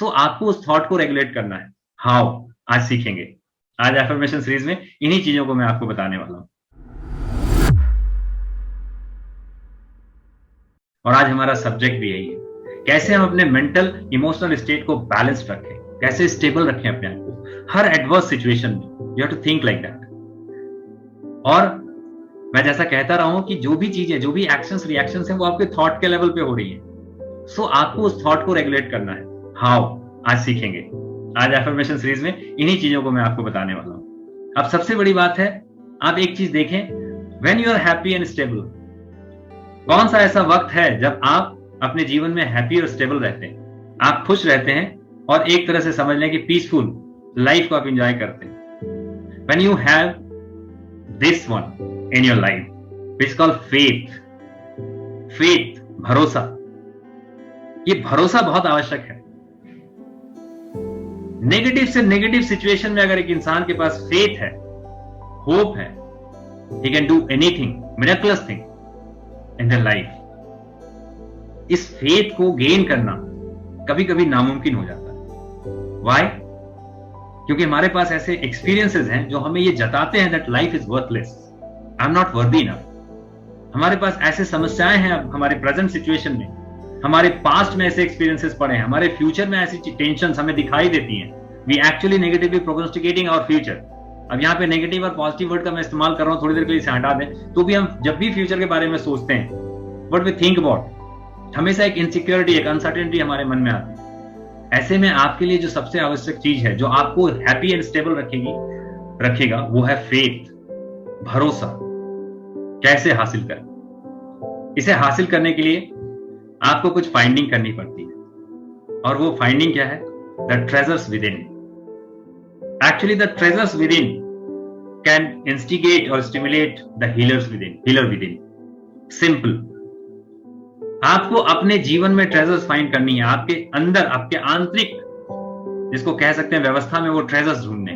आपको उस थॉट को रेगुलेट करना है। हाउ? आज सीखेंगे। आज एफर्मेशन सीरीज में इन्हीं चीजों को मैं आपको बताने वाला हूं। और आज हमारा सब्जेक्ट भी यही है, कैसे हम अपने मेंटल इमोशनल स्टेट को बैलेंस रखें, कैसे स्टेबल रखें अपने आप को हर एडवर्स सिचुएशन में। You have to think like that. और मैं जैसा कहता रहा हूं कि जो भी चीजें, जो भी एक्शंस रिएक्शंस हैं, वो आपके थॉट के लेवल पे हो रही है। आपको उस थॉट को रेगुलेट करना है। हाउ? आज सीखेंगे। आज एफर्मेशन सीरीज में इन्हीं चीजों को मैं आपको बताने वाला हूं। अब सबसे बड़ी बात है, आप एक चीज देखें, when you are happy and stable, कौन सा ऐसा वक्त है जब आप अपने जीवन में हैप्पी और स्टेबल रहते हैं, आप खुश रहते हैं और एक तरह से समझ लें कि पीसफुल लाइफ को आप एंजॉय करते हैं। When you have this one in your life, which is called faith. Faith, भरोसा। ये भरोसा बहुत आवश्यक है। नेगेटिव से नेगेटिव सिचुएशन में अगर एक इंसान के पास फेथ है, होप है, he can do anything, miraculous thing in their life। इस फेथ को गेन करना कभी कभी नामुमकिन हो जाता है। Why? क्योंकि हमारे पास ऐसे एक्सपीरियंसेस हैं जो हमें ये जताते हैं that life is worthless, I'm not worthy enough। हमारे पास ऐसे समस्याएं हैं अब हमारे प्रेजेंट सिचुएशन में, हमारे पास्ट में ऐसे एक्सपीरियंसेस पड़े हैं, हमारे फ्यूचर में ऐसी टेंशंस हमें दिखाई देती हैं। We actually negatively prognosticating our future. अब यहाँ पे नेगेटिव और पॉजिटिव वर्ड का मैं इस्तेमाल कर रहा हूँ, थोड़ी देर के लिए इसे हटा दें, तो भी हम जब भी फ्यूचर के बारे में सोचते हैं, व्हाट वी थिंक अबाउट, हमेशा एक इनसिक्योरिटी, एक अनसर्टेनिटी हमारे मन में आती है। ऐसे में आपके लिए जो सबसे आवश्यक चीज है, जो आपको हैप्पी एंड स्टेबल रखेगा, वो है फेथ, भरोसा। कैसे हासिल करें? इसे हासिल करने के लिए आपको कुछ फाइंडिंग करनी पड़ती है। और वो फाइंडिंग क्या है? The treasures within. Actually the treasures within can instigate और stimulate the healer within. Simple. आपको अपने जीवन में ट्रेजर्स फाइंड करनी है, आपके अंदर, आपके आंतरिक, जिसको कह सकते हैं व्यवस्था में, वो ट्रेजर्स ढूंढने।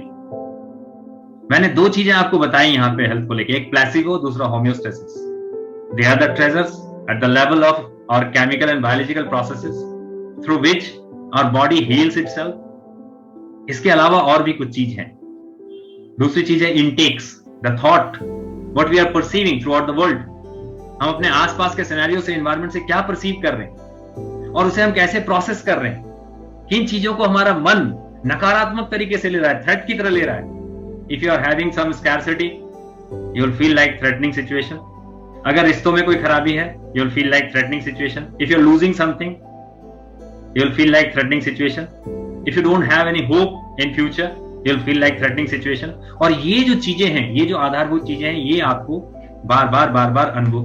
मैंने दो चीजें आपको बताई यहां पे हेल्थ को लेके, एक प्लेसिबो, दूसरा homeostasis. They are the treasures at the level of our chemical and biological processes through which our body heals itself। इसके अलावा और भी कुछ चीज हैं। दूसरी चीज है intakes, the thought, what we are perceiving throughout the world। हम अपने आसपास के सिनेरियो से, एनवायरमेंट से क्या परसीव कर रहे हैं और उसे हम कैसे प्रोसेस कर रहे हैं। किन चीजों को हमारा मन नकारात्मक तरीके से ले रहा है, थ्रेट की तरह ले रहा है। If you are having some scarcity, you will feel like threatening situation. अगर रिश्तों में कोई खराबी है, you will feel like threatening situation। If you're losing something, you will feel like threatening situation। If you don't have any hope in future, you will feel like threatening situation। और ये जो चीजें हैं, ये जो आधारभूत चीजें हैं, ये आपको बार बार अनुभव,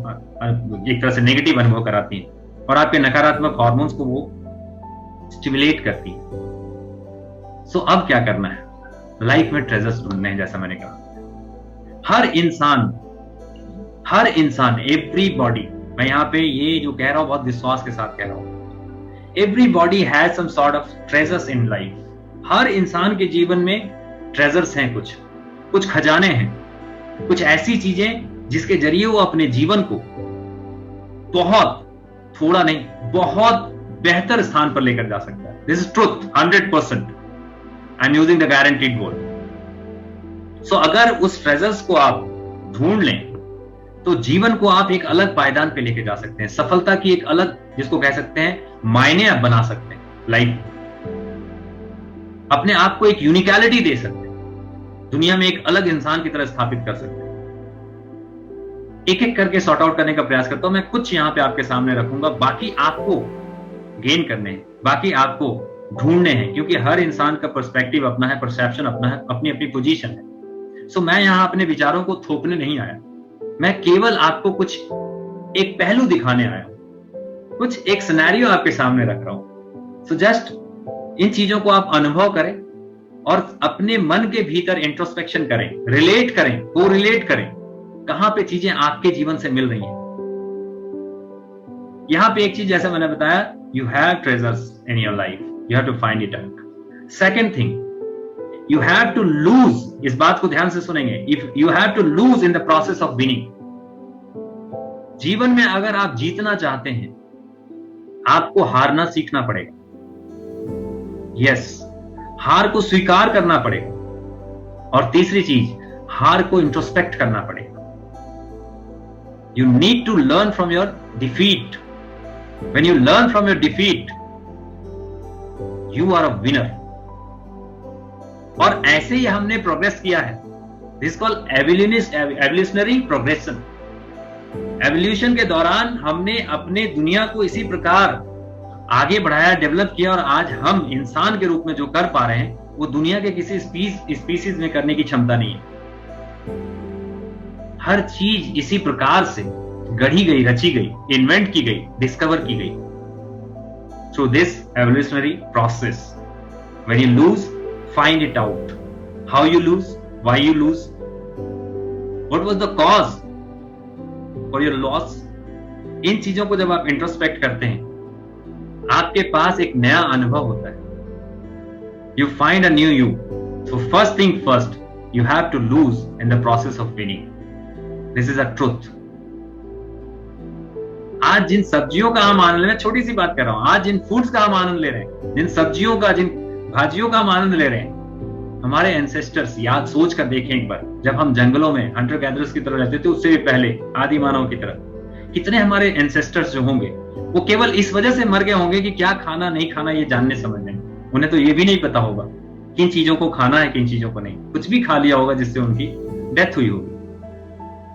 एक तरह से नेगेटिव अनुभव कराती हैं और आपके नकारात्मक हार्मोन्स को वो स्टिमुलेट करती हैं। अब क्या करना है? लाइफ में ट्रेजर्स ढूंढने हैं, जैसा मैंने कहा। हर इंसान, एवरीबॉडी, मैं यहां पे ये जो कह रहा हूं बहुत विश्वास के साथ कह रहा हूं, everybody has some sort of treasures in life. हर इंसान के जीवन में ट्रेजर्स हैं, कुछ खजाने हैं, कुछ ऐसी चीजें जिसके जरिए वो अपने जीवन को बहुत, थोड़ा नहीं, बहुत बेहतर स्थान पर लेकर जा सकता है। This is truth, 100%। I am using the guaranteed word. अगर उस ट्रेजर्स को आप ढूंढ लें तो जीवन को आप एक अलग पायदान पे लेके जा सकते हैं। सफलता की एक अलग, जिसको कह सकते हैं, मायने आप बना सकते हैं। लाइफ अपने आप को एक यूनिकैलिटी दे सकते हैं, दुनिया में एक अलग इंसान की तरह स्थापित कर सकते हैं। एक एक करके सॉर्ट आउट करने का प्रयास करता हूं। मैं कुछ यहां पे आपके सामने रखूंगा, बाकी आपको गेन करने हैं, बाकी आपको ढूंढने हैं, क्योंकि हर इंसान का पर्सपेक्टिव अपना है, परसेप्शन अपना है, अपनी अपनी पोजीशन है। मैं यहां अपने विचारों को थोपने नहीं आया, मैं केवल आपको कुछ एक पहलू दिखाने आया हूं, कुछ एक सिनेरियो आपके सामने रख रहा हूं। जस्ट इन चीजों को आप अनुभव करें और अपने मन के भीतर इंट्रोस्पेक्शन करें, रिलेट करें, कोरिलेट करें, कहां पे चीजें आपके जीवन से मिल रही हैं। यहां पे एक चीज, जैसा मैंने बताया, you have treasures in your life, you have to find it out. Second thing, you have to lose, इस बात को ध्यान से सुनेंगे, if you have to lose in the process of winning. जीवन में अगर आप जीतना चाहते हैं, आपको हारना सीखना पड़ेगा। यस, हार को स्वीकार करना पड़ेगा। और तीसरी चीज, हार को इंट्रोस्पेक्ट करना पड़ेगा। You need to learn from your defeat. When you learn from your defeat, you are a winner. और ऐसे ही हमने प्रोग्रेस किया है। This called evolutionary progression. Evolution के दौरान हमने अपने दुनिया को इसी प्रकार आगे बढ़ाया, डेवलप किया, और आज हम इंसान के रूप में जो कर पा रहे हैं वो दुनिया के किसी स्पीसीज में करने की क्षमता नहीं है। हर चीज इसी प्रकार से गढ़ी गई, रची गई, इन्वेंट की गई, डिस्कवर की गई through this evolutionary process. When you lose, find it out. How you lose, why you lose, what was the cause for your loss. इन चीजों को जब आप इंट्रोस्पेक्ट करते हैं, आपके पास एक नया अनुभव होता है। You find a new you. So first thing first, you have to lose in the process of winning. This is a truth. आज जिन सब्जियों का हम आनंद ले रहे हैं, छोटी सी बात कर रहा हूं, आज जिन फूड्स का हम आनंद ले रहे हैं, जिन सब्जियों का, जिन भाजियों का हम आनंद ले रहे हैं, हमारे एंसेस्टर्स, याद सोच कर देखें एक बार, जब हम जंगलों में हंटर गैदरर्स की तरह रहते थे, उससे भी पहले आदि मानव की तरह, कितने हमारे एंसेस्टर्स जो होंगे वो केवल इस वजह से मर गए होंगे कि क्या खाना नहीं खाना ये जानने समझने में। उन्हें तो ये भी नहीं पता होगा किन चीजों को खाना है, किन चीजों को नहीं। कुछ भी खा लिया होगा जिससे उनकी डेथ हुई होगी।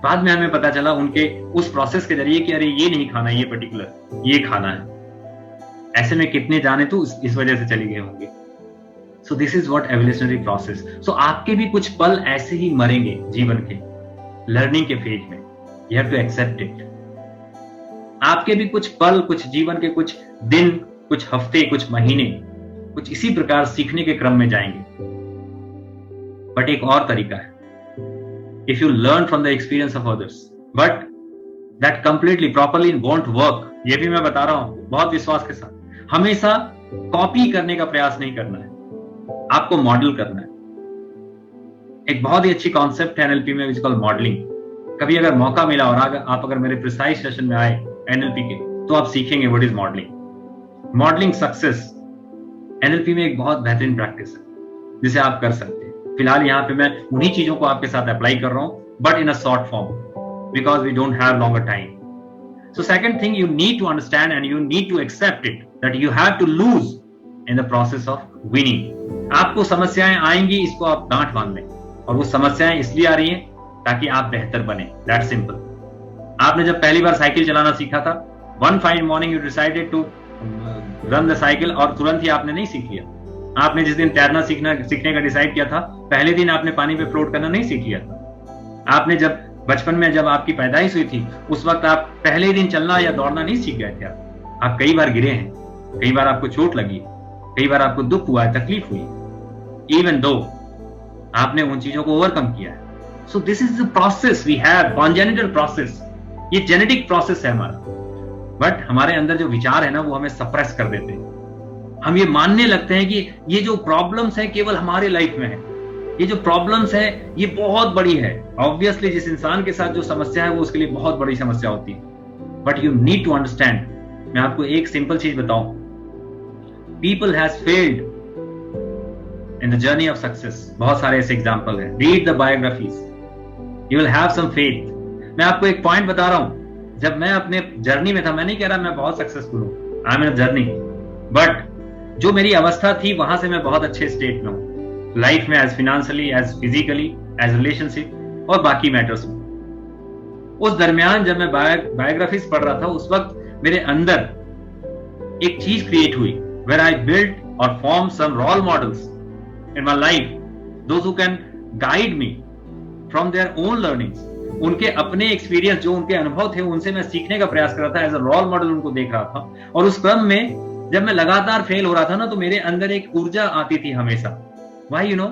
बाद में हमें पता चला उनके उस प्रोसेस के जरिए कि अरे ये नहीं खाना, ये पर्टिकुलर ये खाना है। ऐसे में कितने जाने तो इस वजह से चली गए होंगे। So this is what evolutionary process. So आपके भी कुछ पल ऐसे ही मरेंगे जीवन के लर्निंग के फेज में। You have to accept it. आपके भी कुछ पल, कुछ जीवन के कुछ दिन, कुछ हफ्ते, कुछ महीने, कुछ इसी प्रकार सीखने के क्रम में जाएंगे। बट एक और तरीका है, if you learn from the experience of others, but that completely properly want work. ये भी मैं बता रहा हूं बहुत विश्वास के साथ, हमेशा कॉपी करने का प्रयास नहीं करना है, आपको मॉडल करना है। एक बहुत ही अच्छी कॉन्सेप्ट है एनएलपी में, विच कॉल्ड मॉडलिंग। कभी अगर मौका मिला और आप अगर मेरे प्रिसाइज सेशन में आए एनएलपी के, तो आप सीखेंगे what is modelling. Modelling success NLP में एक बहुत बेहतरीन प्रैक्टिस है जिसे आप कर सकते हैं। फिलहाल यहाँ पे मैं उन्हीं चीजों को आपके साथ अप्लाई कर रहा हूं, but in a short form, because we don't have longer time. So second thing, you need to understand and you need to accept it that you have to lose in the process of winning. आपको समस्याएं आएंगी, इसको आप गांठ बांध लें। और वो समस्याएं इसलिए आ रही हैं ताकि आप बेहतर बने, दैट सिंपल। आपने जब पहली बार साइकिल चलाना सीखा था, one fine morning you decided to run the cycle, और तुरंत ही आपने नहीं सीख लिया। आपने जिस दिन तैरना सीखने का डिसाइड किया था, पहले दिन आपने पानी पे फ्लोट करना नहीं सीख लिया था। आपने जब बचपन में, जब आपकी पैदाइश हुई थी, उस वक्त आप पहले दिन चलना या दौड़ना नहीं सीख गए थे। आप कई बार गिरे हैं, कई बार आपको चोट लगी, कई बार आपको दुख हुआ है, तकलीफ हुई, इवन दो आपने उन चीजों को ओवरकम किया है। So this is the process we have, congenital process. ये जेनेटिक प्रोसेस है हमारा, बट हमारे अंदर जो विचार है ना, वो हमें सप्रेस कर देते हैं। हम ये मानने लगते हैं कि ये जो प्रॉब्लम्स है केवल हमारे लाइफ में है, ये जो प्रॉब्लम्स है ये बहुत बड़ी है। ऑब्वियसली जिस इंसान के साथ जो समस्या है वो उसके लिए बहुत बड़ी समस्या होती है। But you need to understand, मैं आपको एक सिंपल चीज बताऊं, people has failed in the journey of success. बहुत सारे ऐसे एग्जांपल हैं, read the biographies, you will have some faith. मैं आपको एक पॉइंट बता रहा हूं, जब मैं अपने जर्नी में था, मैं नहीं कह रहा मैं बहुत सक्सेसफुल हूं, I am in a journey, but जो मेरी अवस्था थी वहां से मैं बहुत अच्छे स्टेट में हूं लाइफ में, as financially, as physically, as relationship और बाकी मैटर्स में। उस दरमियान जब मैं बायोग्राफीज पढ़ रहा था, उस वक्त मेरे अंदर एक चीज क्रिएट हुई, वेयर आई बिल्ड और form some role models in my life, those who can guide me from their own learnings. उनके अपने एक्सपीरियंस, जो उनके अनुभव थे, उनसे मैं सीखने का प्रयास कर रहा था, एज अ रोल मॉडल उनको देख रहा था। और उस क्रम में जब मैं लगातार फेल हो रहा था ना, तो मेरे अंदर एक ऊर्जा आती थी हमेशा। Why, you know,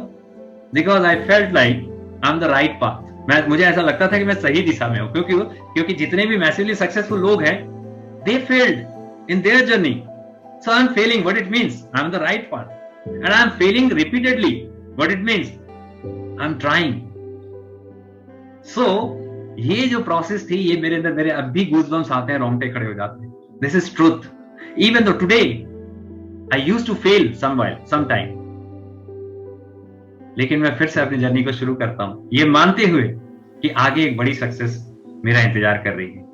because I felt like I am the right path. मुझे ऐसा लगता था कि मैं सही दिशा में हूं, क्योंकि जितने भी मैसिवली सक्सेसफुल लोग हैं, they failed in their journey. So I am failing, what it means I am the right path, and I am failing repeatedly, what it means I am trying. So ये जो process थी, ये मेरे अंदर, मेरे अब भी गूज़बम्स आते हैं, रोंगटे खड़े हो जाते हैं। This is truth. Even though today I use to fail some time, लेकिन मैं फिर से अपनी जर्नी को शुरू करता हूं, ये मानते हुए कि आगे एक बड़ी सक्सेस मेरा इंतजार कर रही है।